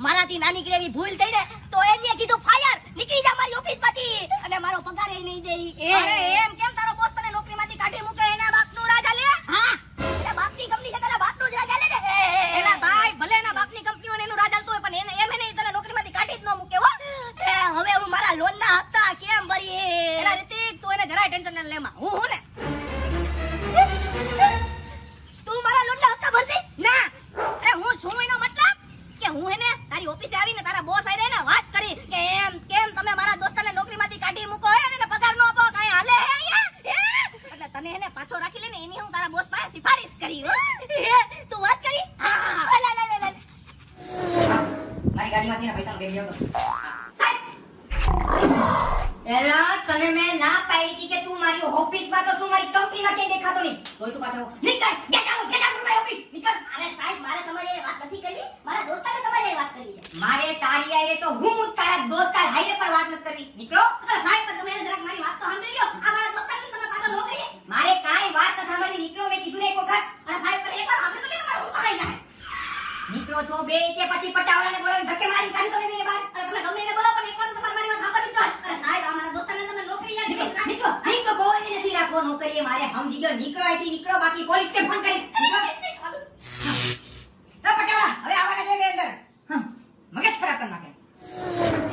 મારાથી નાની કેવી ભૂલ થઈ ને તો એને કીધું ફાયર નીકળી જા મારી ઓફિસ માંથી અને મારો પગાર એ નહીં દે. અરે એમ કેમ તારો બોસ તને નોકરીમાંથી કાઢી મૂકે? એના બાપનું રાજા લે. હા એના બાપની કંપની છે, તારા બાપનું જ રાજા લે ને. એલા ભાઈ ભલે એના બાપની કંપની હોય એનું રાજ ચાલતું હોય પણ એને એમ નહીં તને નોકરીમાંથી કાઢી જ ન મૂકે હો. હવે હું મારા લોનના હપ્તા કેમ ભરીએ? એલા રિતિક તું એને જરાય ટેન્શન ન લેમાં. હું ને તું મારા લોનના હપ્તા ભરતી ના. અરે હું છું એનો મતલબ કે હું એને તારી ઓફિસે આવીને તારા બોસ આઈને એને વાત કરી કે એમ કેમ તમે મારા દોસ્તને નોકરીમાંથી કાઢી મૂકો હે અને પગાર નો આપો કાઈ હાલે હે અહીંયા? એટલે તને એને પાછો રાખી લે ને એની હું તારા બોસ પાસે સિફારિશ કરી. તું વાત કરી? હા લે લે લે લે મારી ગાડીમાંથી પૈસાનો બેગ લેવો તો સાહેબ. એલા તને મેં ના પાડી હતી કે તું મારી ઓફિસમાં તો તું મારી કંપનીમાં ક્યાંય દેખાતો નહીં. તોય તું પાછો નીકળ ગેટ આઉટ મારી ઓફિસ નીકળ. અરે સાહેબ મારે તમારી વાત નથી કરવી, મારા દોસ્તાને તમારી વાત કરવી છે. મારે તારી આરે તો હું તારા દોસ્તાર હાઈવે પર વાત નથી કરવી. નીકળો. અરે સાહેબ પણ તમે જરાક મારી વાત તો સાંભળી લ્યો. આ મારા દોસ્તાને તમે પાછો નોકરી. મારે કાઈ વાત ન સાંભળવી. નીકળો મેં કીધું ને એક વખત. અરે સાહેબ પણ એકવાર સાંભળી તો કે તમારું હું કરાઈ જાય. નીકળો છો બે કે પછી પટાવાળાને બોલાવીને ધક્કે મારી કાઢી તો મેં બહાર. અરે તમે ગમે એને બોલો પણ એકવાર તો તમારી મારી વાત સાંભળવી જોઈએ. અરે સાહેબ આ મારા દોસ્તાને તમે નોકરી યાદ નીકળો કરી. નીકળો નીકળો કોઈને નથી રાખવો નોકરીએ. મારે સમજી ગયો. નીકળો અહીંથી નીકળો બાકી પોલીસ સ્ટેશન ફોન કરીશ. પટાવાળા હવે આવવાના છે બે અંદર. મગજ ખરાબ કરી નાખે.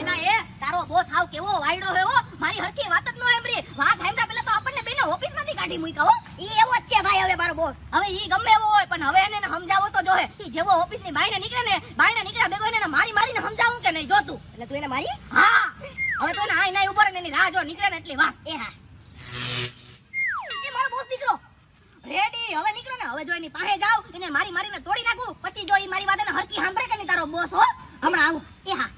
એના એ તારો બોસ હાવ કેવો વાયડો હે હો. મારી હરખી વાત જ ન સાંભળી. વાત સાંભળ્યા પહેલા તો આપણને બેને ઓફિસમાંથી કાઢી મૂક્યા હો. ઈ એવો જ છે ભાઈ હવે મારો બોસ. હવે ઈ ગમે એવો હોય પણ હવે એને સમજાવો તો જોહે. ઈ જેવો ઓફિસની બાયણે નીકળે ને બાયણે નીકળ્યા ભેગો એને મારી મારીને સમજાવું કે નહીં જોતું. એટલે તું એને મારી? હા હવે તો એને આઈ નાઈ ઉભો રહે એની રાહ જો નીકળે ને એટલી વાત. એ હા એ મારો બોસ નીકળો રેડી. હવે નીકળો ને હવે જો એની પાસે જાવ એને મારી મારીને તોડી નાખું. પછી જો ઈ મારી વાત એને હરખી સાંભળે કે નહીં તારો બોસ હો હમણાં આવું. એ હા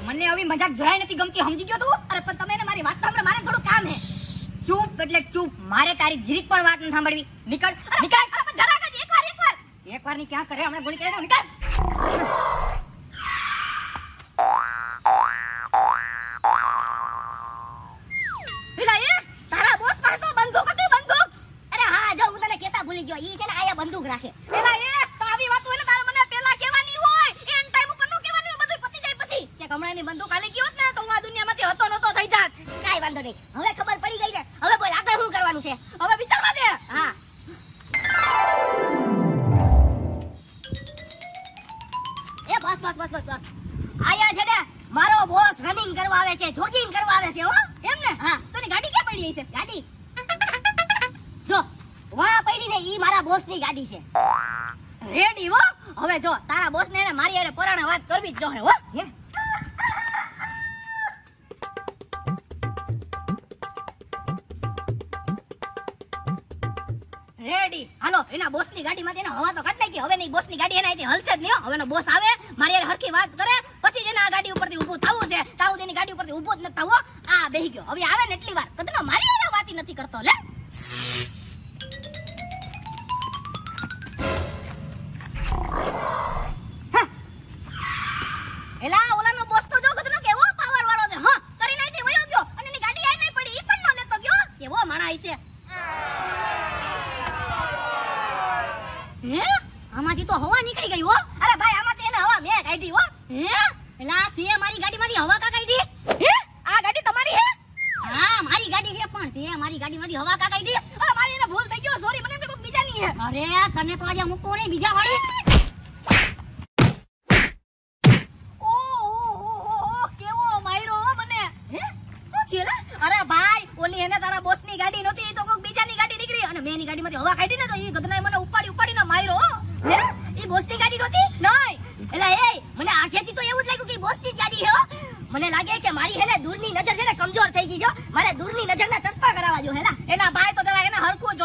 મને આવી મજાક જરાય નથી ગમતી. સમજી ગયો તું? અરે પણ તમે એને મારી વાત સાંભળો, મારે થોડું કામ હે. ચૂપ એટલે ચૂપ. મારે તારી જીરીક પણ વાત ન સાંભળવી. નીકળ નીકળ. અરે પણ જરાક જ એકવાર ની ક્યાં કરે હમણાં ગોળી ચડાવી દઉં. નીકળ. પેલા એ તારા બોસ પાસે તો બંદૂક હતી. બંદૂક? અરે હા જો હું તને કેતા ભૂલી ગયો. ઈ છે ને આયા બંદૂક રાખે. પેલા એ તો આવી વાત હોય ને તારે મને પેલા કહેવાની હોય. એન ટાઈમ ઉપર નો કહેવાની હોય. બધું પતી જાય પછી. કે હમણાંની બંદૂક આલી ગયો હોત ને તો હું આ દુનિયામાંથી હતો નતો થઈ જાત. કાઈ વાંધો નહીં. હવે ખબર પડી ગઈ ને. હવે બોલ આગળ શું કરવાનું છે? હવે વિચારવા દે. હા એ બસ બસ બસ બસ બસ. આયા છે ને મારો બોસ રનિંગ કરવા આવે છે, જોગિંગ કરવા આવે છે હો. એમ ને? હા તો ની ગાડી ક્યાં પડી છે? ગાડી જો વાહ પડી ને ઈ મારા બોસ ની ગાડી છે. રેડી હો. હવે જો તારા બોસ ને મારી હારે પરાણે વાત કરવી જ જોહે હો. રેડી હાલો. એના બોસ ની ગાડી માંથી હવા તો કાઢ નાખી. હવે ની બોસ ની ગાડી એના અહીંથી હલશે જ નહીં. હવે એનો બોસ આવે મારી હારે હરખી વાત કરે પછી જેને આ ગાડી ઉપરથી ઊભું થવું છે તાવું તેની ગાડી ઉપરથી ઊભું જ ન થવું. આ બેહી ગયો. હવે આવે ને એટલી વાર કદનો મારી હારે વાતી નથી કરતો. લે એલા ઓલાનો બોસ તો જો કદનો કેવો પાવર વાળો છે. હા કરી નાખી વયો ગયો અને એની ગાડી આઈ નહીં પડી. ઈ પણ ન લેતો ગયો. કેવો માણા છે. હે આમાંથી તો હવા નીકળી ગઈ હો. અરે ભાઈ આમાંથી એને હવા મેં કાઢી હો. હે એલા તે મારી ગાડીમાંથી હવા કા કાઢી? હે આ ગાડી તમારી હે? હા મારી ગાડી છે પણ તે મારી ગાડીમાંથી હવા કા કાઢી? અરે મારી એને ભૂલ થઈ ગયો. સોરી મને એમ કે કોઈ બીજાની હે. અરે તને તો આજે મૂકો નહીં બીજા વાળી. ઓહો કેવો માર્યો હો મને. હે શું છે લે? અરે ભાઈ ઓલી એને તારા બોસની ગાડી નહોતી તો કોઈ બીજાની ગાડી નીકળી અને મેં એની ગાડીમાંથી હવા કાઢી ને તો ઈ ગધનાએ મને ઉપાડીને માર્યો. હે ઈ બોસની ગાડી નહોતી? નહીં. એલા એ મને આંખેથી તો એવું જ લાગ્યું કે બોસની જ ગાડી હે. મને લાગે કે મારી હે ને દૂરની નજર છે ને કમજોર થઈ ગઈ છે. મારે દૂરની નજરના ચશ્મા કરાવવા જો હેલા. એલા ભાઈ તો જરા એને હરખું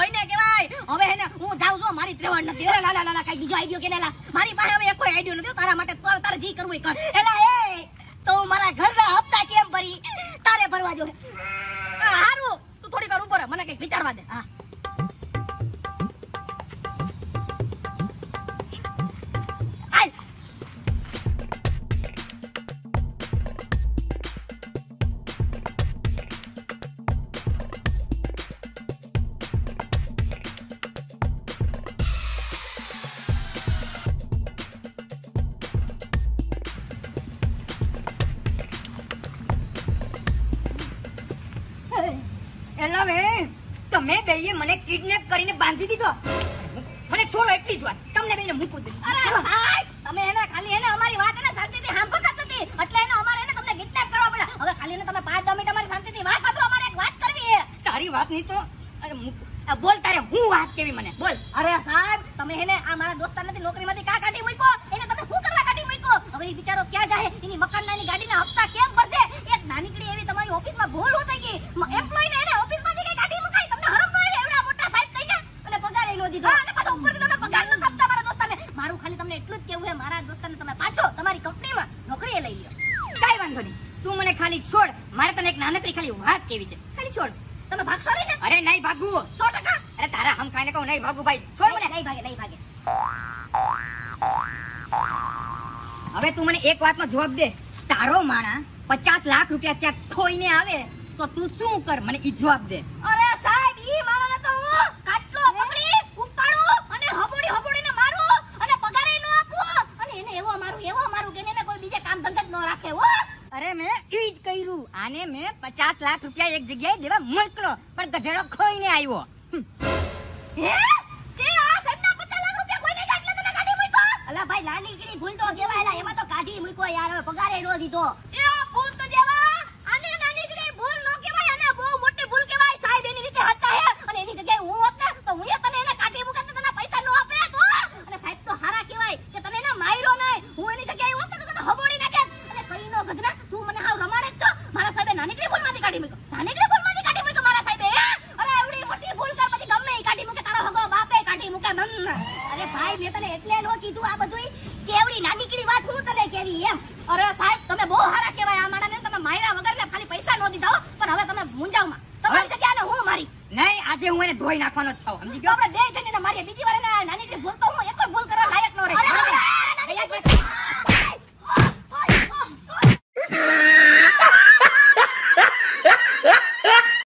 પણ નથી. અરે લા લા કઈ બીજો આઈડિયો કે લા મારી પાસે હવે કોઈ આઈડિયો નથી તારા માટે. તારે જી કરવું એ કર. એલા એ તો મારા ઘરના હપ્તા કેમ ભરી તારે ભરવા જો. હારું તું થોડી વાર ઉભો રહે મને કઈક વિચારવા દે. હા એલા વે તમે બેયે મને કિડનેપ કરીને બાંધી દીધો. મને છોડો એટલી જ વાત. તમને બેયને મૂકું દે. અરે સાહેબ તમે એને ખાલી એને અમારી વાત એને શાંતિથી સાંભળતા જ નથી એટલે એને અમારે એને તમને કિડનેપ કરવા પડ્યા. હવે ખાલી એને તમે 5-10 મિનિટ અમારી શાંતિથી વાત સાંભળો. અમારે એક વાત કરવી છે. તારી વાત નહીં તો અરે બોલ તારે હું વાત કેવી મને બોલ. અરે સાહેબ તમે એને આ મારા દોસ્તાર નથી નોકરીમાંથી કા કાઢી મૂક્યો એને તમે શું કરવા કાઢી મૂક્યો? હવે એ બિચારો ક્યાં જાય? એની મકાનની ગાડીના હપ્તા કેમ ભરશે? એક નાનીકડી એવી તમારી ઓફિસમાં ભૂલ હો થઈ ગઈ. એમ્પ્લોયને એને ઓફિસમાંથી કઈ કાઢી મુકાય? તમને હરમ ન આવે એવડા મોટા સાહેબ થઈને અને પગાર નો દીધો. અને પાછો ઉપરથી તમે પગાર ન કાપતા મારા દોસ્તારને. મારું ખાલી તમને એટલું જ કેવું છે મારા દોસ્તારને તમે પાછો તમારી કંપનીમાં નોકરીએ લઈ લ્યો. કઈ વાંધો નહીં તું મને ખાલી છોડ. મારે તને એક નાનકડી ખાલી વાત કેવી છે. ખાલી છોડ. તમે ભાગશો નહીં ને? અરે નહીં ભાગવું. 100%. અરે તારા હમ ખાઈને કહું નહીં ભાગવું ભાઈ. છોડ મને. નહીં ભાગે નહીં ભાગે. હવે તું મને એક વાતનો જવાબ દે. તારો માણા 50 લાખ રૂપિયા ક્યાંક ખોઈને આવે તો તું શું કર? મને ઈ જવાબ દે. અરે સાહેબ ઈ માણસને તો હું કાટલો પકડી ઉપાડું અને હબોડીને મારું અને પગારે ન આપું અને એને એવો મારું કે એને કોઈ બીજે કામ ધંધા જ ન રાખે હો. અરે મેં ઈ જ કર્યું. આને મેં 50 લાખ રૂપિયા એક જગ્યાએ દેવા મોકલો પણ ગધેડો ખોઈને આવ્યો. હે તે આ સાહેબના 50 લાખ રૂપિયા કોઈને કાટલે તને કાઢી મૂક્યો? અલા ભાઈ નાની કીડી ભૂલ તો કહેવાય. એલા એમાં તો કાઢી મૂક્યો યાર. હવે પગારે ન દીધો. એ ભૂલ તો જેવા આને નાની કીડી ભૂલ ન કહેવાય. આને બહુ મોટી ભૂલ કહેવાય. સાહેબ એની રીતે હતા હે અને એની જગ્યાએ હું હોત ને તો હું તને એને કાઢી મૂકત ને તને પૈસા ન આપે તો. અને સાહેબ તો હારા કહેવાય કે તને એને માર્યો નહીં. હું એની જગ્યાએ હોત ને તને હબોડી નાખે. અને કઈ નો ગધરા તું મને હાવ રમાડે જ છો. મારા સાહેબે નાની કીડી ભૂલમાંથી કાઢી મૂક્યો. નાની કીડી ભૂલમાંથી કાઢી મૂક્યો મારા સાહેબે. અરે એવડી મોટી ભૂલ કર પછી ગમે એ કાઢી મૂકે. તારો હગો બાપે કાઢી મૂકે મન. અરે ભાઈ મેં તને એટલે નો કીધું આ બધું કેવડી નાનીકડી વાત હું તને કેવી એમ. અરે સાહેબ તમે બહુ હારા કહેવાય. આ માણાને તમે માર્યા વગર ને ખાલી પૈસા નો દીધા હો. પણ હવે તમે મુંજાવમાં તમારી જગ્યાએ ને હું મારી નહીં આજે હું એને ધોઈ નાખવાનો જ છું. સમજી ગયો? આપણે બે જઈને મારી બીજી વાર નાનીકડી ભૂલ તો હું એક ભૂલ કરવા લાયક નો રહે.